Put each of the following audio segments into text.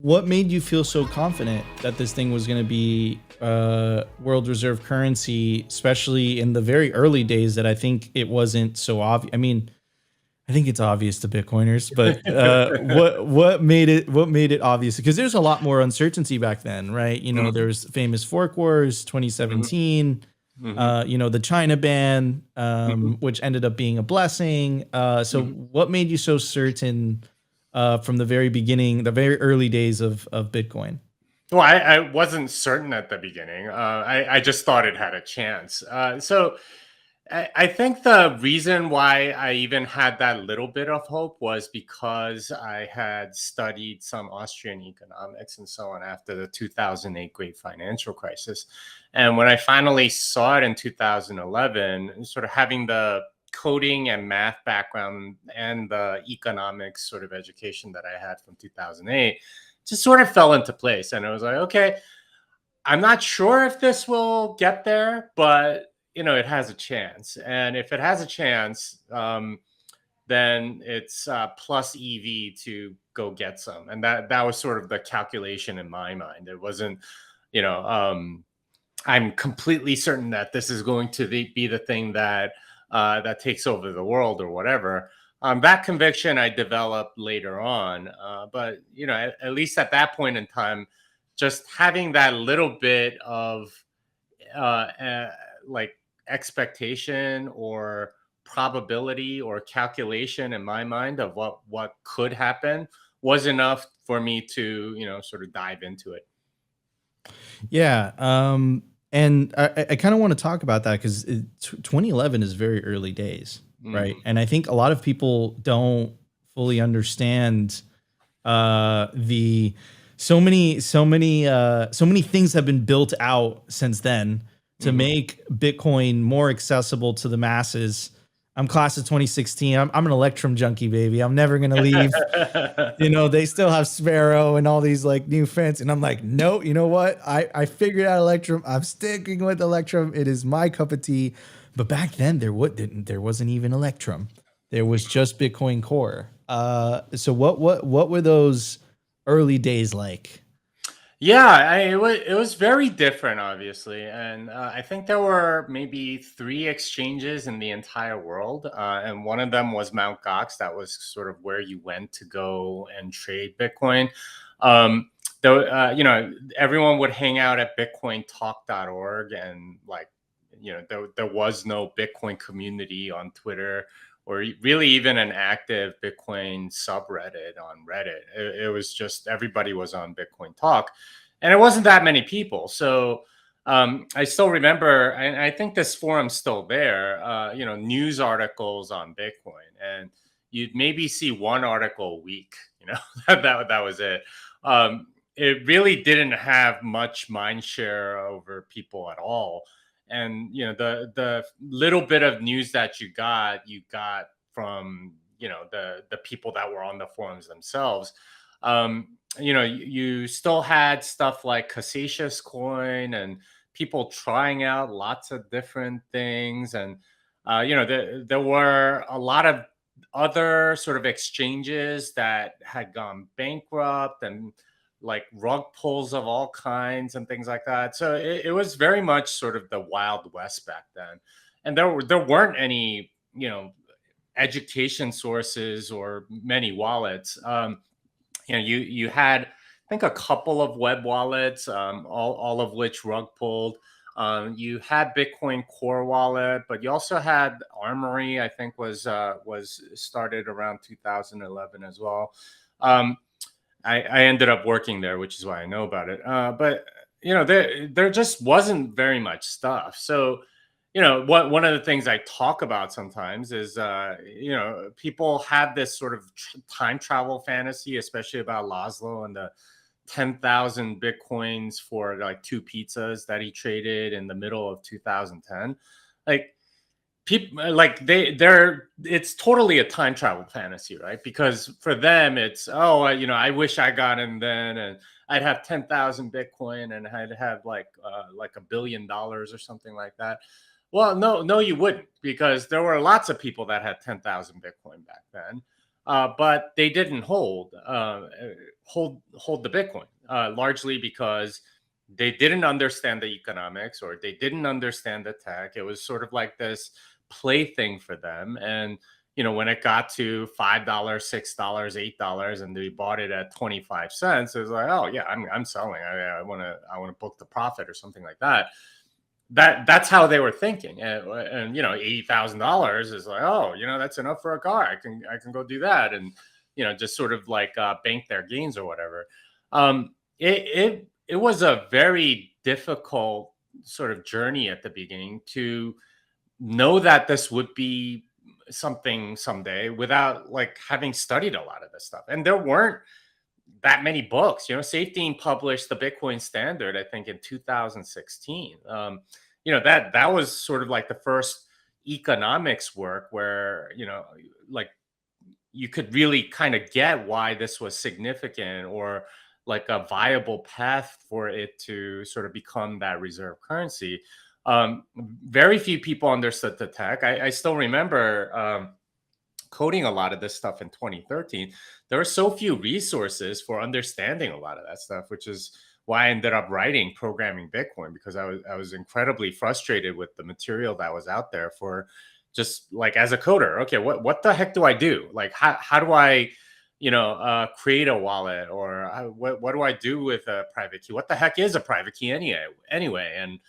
What made you feel so confident that this thing was going to be world reserve currency, especially in the very early days that I think it wasn't so obvious? I mean, I think it's obvious to Bitcoiners, but what made it obvious? Because there's a lot more uncertainty back then, right? You know, Mhm, there's famous fork wars, mhm, 2017. mhm, You know, the China ban, mhm. which ended up being a blessing. So, Mhm. what made you so certain from the very beginning, the very early days of Bitcoin? Well, I wasn't certain at the beginning. I just thought it had a chance. I think the reason why I even had that little bit of hope was because I had studied some Austrian economics and so on after the 2008 great financial crisis. And when I finally saw it in 2011, sort of having the coding and math background and the economics sort of education that I had from 2008 just sort of fell into place. And I was like, okay, I'm not sure if this will get there, but it has a chance. And if it has a chance, then it's plus EV to go get some. And that was sort of the calculation in my mind. It wasn't, you know, I'm completely certain that this is going to be the thing that takes over the world or whatever. That conviction I developed later on, but at least at that point in time, just having that little bit of uh, like expectation or probability or calculation in my mind of what could happen was enough for me to sort of dive into it. Yeah. And I kind of want to talk about that because 2011 is very early days, right? Mhm. And I think a lot of people don't fully understand the so many things have been built out since then to Mhm. make Bitcoin more accessible to the masses. I'm class of 2016. I'm an Electrum junkie, baby. I'm never gonna leave. You know, they still have Sparrow and all these like new fence. And I'm like, no, you know what? I figured out Electrum. I'm sticking with Electrum. It is my cup of tea. But back then there wasn't even Electrum. There was just Bitcoin Core. So what were those early days like? Yeah, it was very different, obviously, and I think there were maybe three exchanges in the entire world, and one of them was Mount Gox. That was sort of where you went to go and trade Bitcoin. Though everyone would hang out at BitcoinTalk.org, and like there was no Bitcoin community on Twitter or really even an active Bitcoin subreddit on Reddit. It was just everybody was on Bitcoin Talk, and it wasn't that many people. So I still remember, and I think this forum's still there. News articles on Bitcoin, and you'd maybe see one article a week. That was it. It really didn't have much mind share over people at all. And the little bit of news that you got from the people that were on the forums themselves. You still had stuff like Cassatius coin and people trying out lots of different things. And there were a lot of other sort of exchanges that had gone bankrupt and like rug pulls of all kinds and things like that. So it was very much sort of the Wild West back then. And there weren't any education sources or many wallets. You had, I think, a couple of web wallets, all of which rug pulled. You had Bitcoin Core Wallet, but you also had Armory. I think was started around 2011 as well. Um, I ended up working there, which is why I know about it. But there just wasn't very much stuff. So what one of the things I talk about sometimes is people have this sort of time travel fantasy, especially about Laszlo and the 10,000 bitcoins for like two pizzas that he traded in the middle of 2010. Like people like they're it's totally a time travel fantasy, right? Because for them it's, oh, I wish I got in then, and I'd have 10,000 bitcoin and I'd have like $1 billion or something like that. Well, no, you wouldn't, because there were lots of people that had 10,000 bitcoin back then. but they didn't hold the Bitcoin, largely because they didn't understand the economics, or they didn't understand the tech. It was sort of like this plaything for them. And when it got to $5, $6, $8, and they bought it at 25 cents, it was like, oh yeah, I'm selling. I want to book the profit or something like that. That's how they were thinking. And $80,000 is like, oh, that's enough for a car. I can go do that, and just sort of like bank their gains or whatever. It was a very difficult sort of journey at the beginning to know that this would be something someday without like having studied a lot of this stuff. And there weren't that many books. Safety published the Bitcoin Standard, I think, in 2016. That was sort of like the first economics work where like you could really kind of get why this was significant, or like a viable path for it to sort of become that reserve currency. Very few people understood the tech. I still remember coding a lot of this stuff in 2013. There are so few resources for understanding a lot of that stuff, which is why I ended up writing Programming Bitcoin, because I was incredibly frustrated with the material that was out there for just like as a coder. Okay, what the heck do I do? Like, how do I create a wallet, or what do I do with a private key? What the heck is a private key anyway? And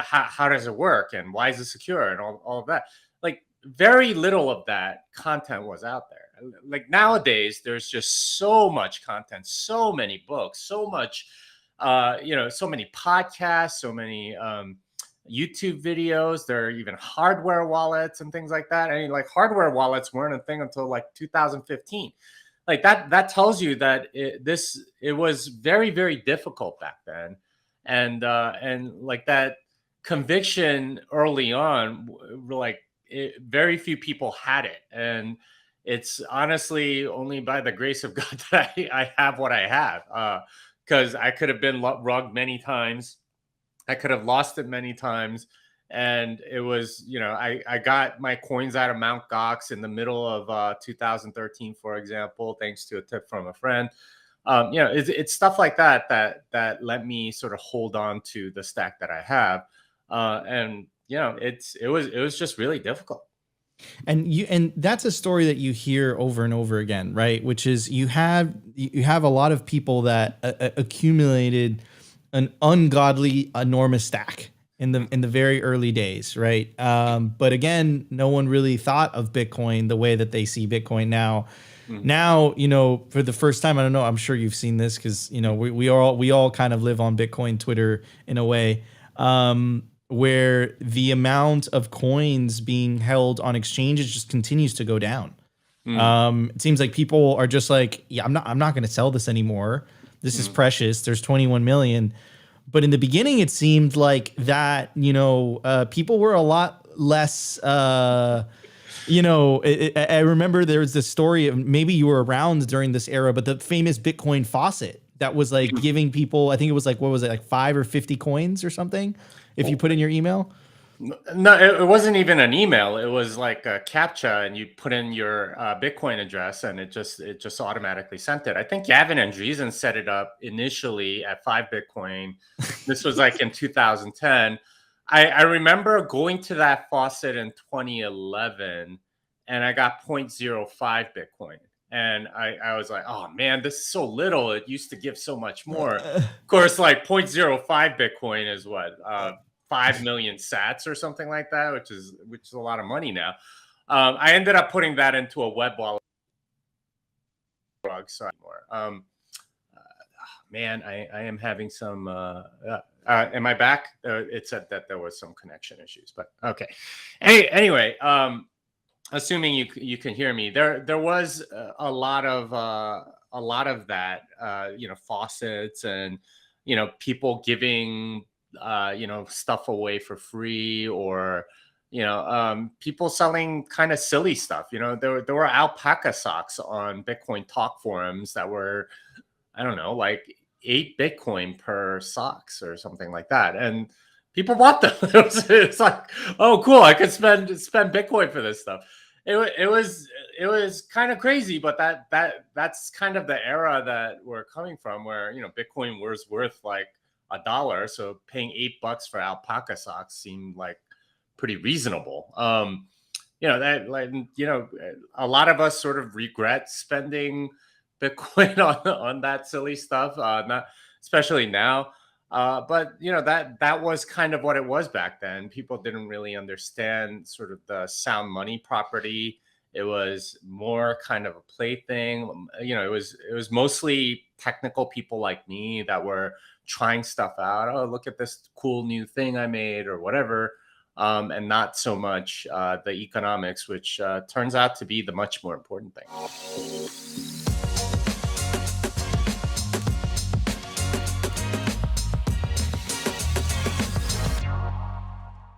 how does it work, and why is it secure, and all of that? Like, very little of that content was out there. Like nowadays, there's just so much content, so many books, so much, so many podcasts, so many YouTube videos. There are even hardware wallets and things like that. I mean, like, hardware wallets weren't a thing until like 2015. Like that tells you that it was very, very difficult back then. And like that conviction early on, like, very few people had it. And it's honestly only by the grace of God that I have what I have, because I could have been rugged many times. I could have lost it many times. And it was, I got my coins out of Mount Gox in the middle of 2013, for example, thanks to a tip from a friend. It's stuff like that let me sort of hold on to the stack that I have. And it was just really difficult. And that's a story that you hear over and over again, right? Which is you have a lot of people that accumulated an ungodly enormous stack in the very early days, right? But again, no one really thought of Bitcoin the way that they see Bitcoin now. Mm-hmm. Now, for the first time, I don't know, I'm sure you've seen this, because we all kind of live on Bitcoin Twitter in a way, where the amount of coins being held on exchanges just continues to go down. It seems like people are just like, yeah, I'm not going to sell this anymore. This is precious. There's 21 million. But in the beginning, it seemed like that, people were a lot less, I remember there was this story of, maybe you were around during this era, but the famous Bitcoin faucet that was like giving people, I think it was like, what was it, like 5 or 50 coins or something, if you put in your email? No, it wasn't even an email. It was like a CAPTCHA, and you put in your Bitcoin address, and it just automatically sent it. I think Gavin Andreessen set it up initially at 5 Bitcoin. This was like in 2010. I remember going to that faucet in 2011, and I got 0.05 Bitcoin. And I was like, oh man, this is so little. It used to give so much more. Of course, like 0.05 Bitcoin is what, 5 million sats or something like that, which is a lot of money now. I ended up putting that into a web wallet. Man, I am having some. Am I back? It said that there was some connection issues, but okay. Anyway, assuming you can hear me, there was a lot of that, faucets, and people giving stuff away for free, or people selling kind of silly stuff. There were alpaca socks on Bitcoin talk forums that were, I don't know, like 8 Bitcoin per socks or something like that, and people bought them. It's like, oh cool, I could spend Bitcoin for this stuff. it was kind of crazy, but that's kind of the era that we're coming from, where Bitcoin was worth like $1, so paying $8 for alpaca socks seemed like pretty reasonable. That, like, a lot of us sort of regret spending Bitcoin on that silly stuff, not especially now. But that was kind of what it was back then. People didn't really understand sort of the sound money property. It was more kind of a plaything. It was mostly technical people like me that were trying stuff out. Oh, look at this cool new thing I made, or whatever. And not so much the economics, which turns out to be the much more important thing.